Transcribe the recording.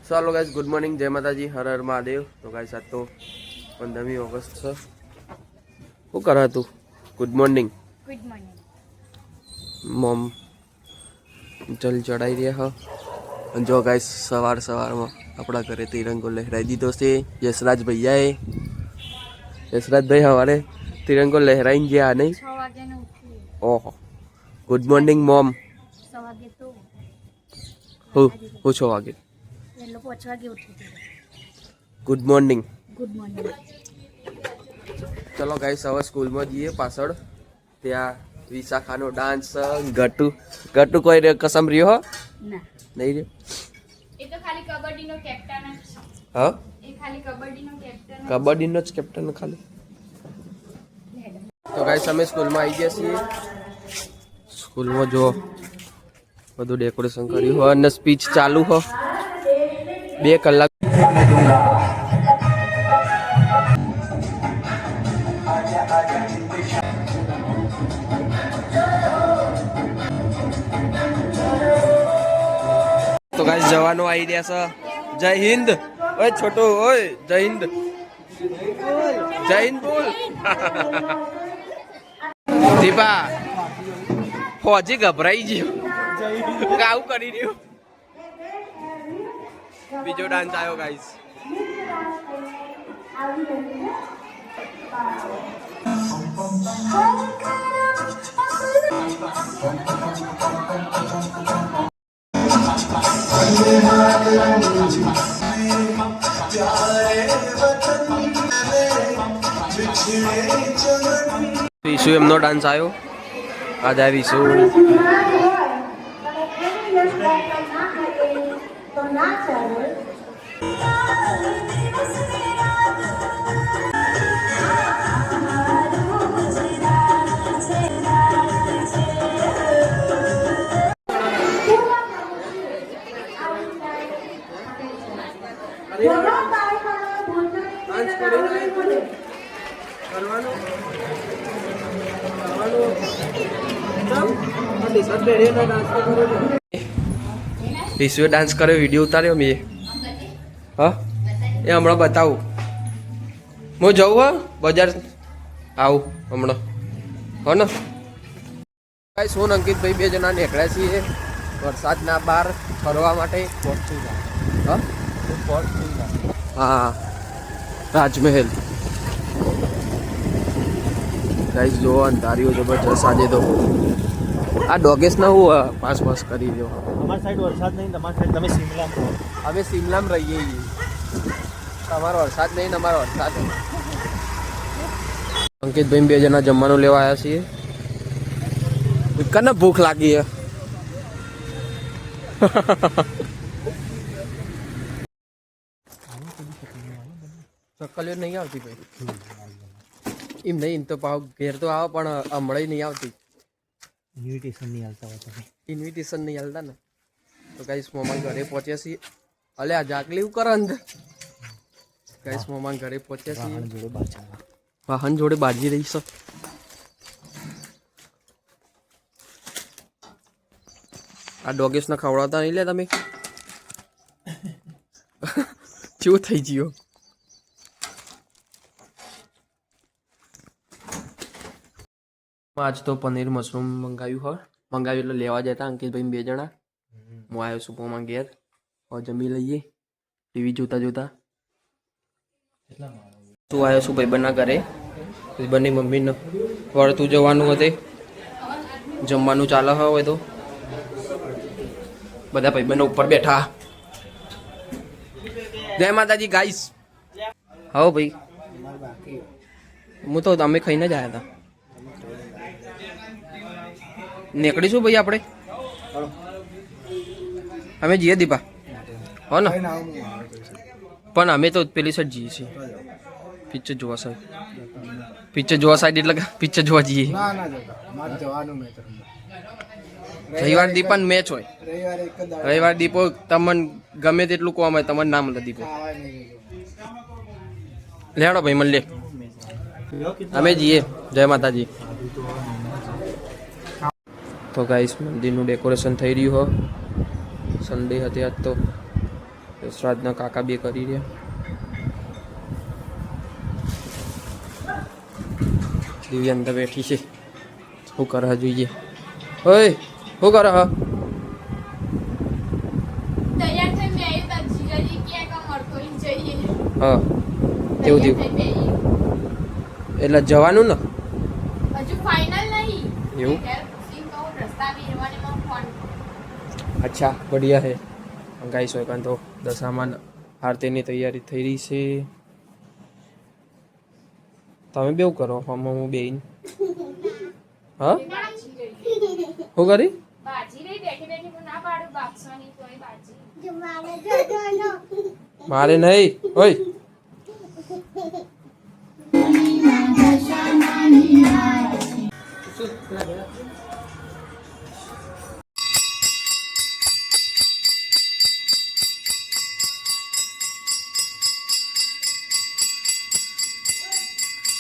ચાલો guys, good morning, જય માતાજી, હર હર મહાદેવ. તો ગાઈસ આજ તો 15મી ઓગસ્ટ છે. શું કરે તું? Good morning. Good morning. Mom જલ ચડાઈ રહ્યા હ. જો ગાઈસ સવારમાં આપણા ઘરે તિરંગો લહેરાઈ દીધો છે. યશરાજ ભૈયાએ યશરાજભાઈ સવારે તિરંગો લહેરાઈને ગયા નહીં? 6 વાગ્યાને ઉઠી. ઓહો, ગુડ મોર્નિંગ મોમ. 6 વાગે તો હું 6 વાગે. એ લોકો 5 વાગે ઉઠી. Good morning. Good morning. ચલો ગાઈસ, હવે સ્કૂલમાં જઈએ. પાછળ ત્યાં વિશાખાનો ડાન્સ, ગટુ કોઈ કસમ રહ્યો હો ના નહીં રહ્યો. એ તો ખાલી કબડ્ડીનો કેપ્ટન જ છે. હા, એ ખાલી કબડ્ડીનો કેપ્ટન. કબડ્ડીનો જ કેપ્ટન ખાલી. તો ગાઈસ, અમે સ્કૂલમાં આવી ગયા છીએ. સ્કૂલમાં જો બધું ડેકોરેશન કર્યું હોય અને સ્પીચ ચાલુ હો. 2 કલાક. તો ગાઈસ, જવાનો આઈડિયા છે. જય હિન્દ. ઓય છોટો, ઓય જય હિન્દ. જય હિન્દ બોલ. દીપા ફોજી ગભરાઈ ગયો. કાવું કરી રહ્યો. બીજો ડાન્સ આવ્યો ગાઈસ. વિશુ એમનો ડાન્સ આવ્યો. આજે વિશુ વિશુએ ડાન્સ કર્યો, વિડીયો ઉતાર્યો મેં. હા, એ હમણાં બતાવું. હું જવું હા બજાર, આવું હમણાં. હો ને ભાઈ, સોન અંકિતભાઈ 2 જણા નીકળ્યા છીએ વરસાદના બહાર ફરવા માટે. હા, રાજમહેલ. ગાઈસ જો અંધારીઓ જબરજસ્ત આજે તો. આ ડોગેસ ના હું પાસ કરી દો. અમારી સાઈડ વરસાદ નહીં, તમારી સાઈડ તમે સિમલામાં રહો. અમે સિમલામાં રહીએ છીએ. તમારો વરસાદ નહીં ને અમારો વરસાદ. અંકિતભાઈ 2 જણા જમવાનું લેવા આવ્યા છીએ. કને ભૂખ લાગી હે. ચક્કલીઓ નહીં આવતી ભાઈ. એમ નહીં, એમ તો પાવ ઘેર તો આવે પણ હમણાં નહીં આવતી. ઇન્વિટેશન નહીં હાલતા હોય તમે. ઇન્વિટેશન નહીં હાલતા ને. તો ગાઈસ, મોમાં ઘરે પહોંચ્યા છીએ. અલે આ જાકલી એવું કરે અંદર. ગાઈસ, મોમાં ઘરે પહોંચ્યા છીએ. વાહન જોડે બાજી રહી છે. આ ડોગેસ ને ખવડાવતા નહીં લે તમે. કેવું થઈ ગયો. આજ તો પનીર મશરૂમ મંગાવ્યું એટલે લેવા જતા અંકિતભાઈ 2 જણા. હું આવ્યો છું પોમાં ઘેર. હવે જમી લઈએ ટીવી જોતા જોતા. તું આવ્યો છું ભાઈબંધના ઘરે. ભાઈબંધની મમ્મીને વળતું જવાનું હતું. જમવાનું ચાલે હોય તો બધા ભાઈબંધો ઉપર બેઠા. જય માતાજી ગાઈસ. હા ભાઈ, હું તો અમે ખાઈને જ આવ્યા હતા. નીકળીશું ભાઈ આપણે. અમે જઈએ દીપા, હો ને? પણ અમે તો પેલી સાઈડ જઈએ છીએ. પિક્ચર જોવા સાઈડ. પિક્ચર જોવા સાઈડ એટલે પિક્ચર જોવા જઈએ. રવિવાર દીપા મેચ હોય. રવિવાર દીપો તમને ગમે તેટલું કોમ હોય તમને ના મળે દીપો. લેડો ભાઈ મળીએ. અમે જઈએ. જય માતાજી. તો ગાઈસ, મંદિરનું ડેકોરેશન થઈ રહ્યું હો. સન્ડે હતી આજ તો શ્રાદ્ધના કાકા બે કરી રહ્યા. દિવ્ય અંદર બેઠી છે. શું કરે જોઈએ? ઓય શું કરે? હા તૈયાર થઈ મેં આવ્યું તાર જીજાજી ક્યાં કામ મળતો ઈ જઈએ હા કેવું થયું? તૈયાર થઈ મેં એટલે જવાનું ને આવ્યું. હજુ ફાઇનલ નહીં એવું? ઘેર પૂછીને કહું રસ્તા બેરવાનેમાં ફોન અચ્છા બઢિયા હે ગાઈસ. હોય કાં તો દશામાં આરતીની તૈયારી થઈ રહી છે. તમે બેવું કરો હમણાં હું બેન હા બાજી રહી શું કરી? બાજી રહી બેઠી બેઠી હું ના પાડું બાપસવાની તોય બાજી મારે નહીં હોય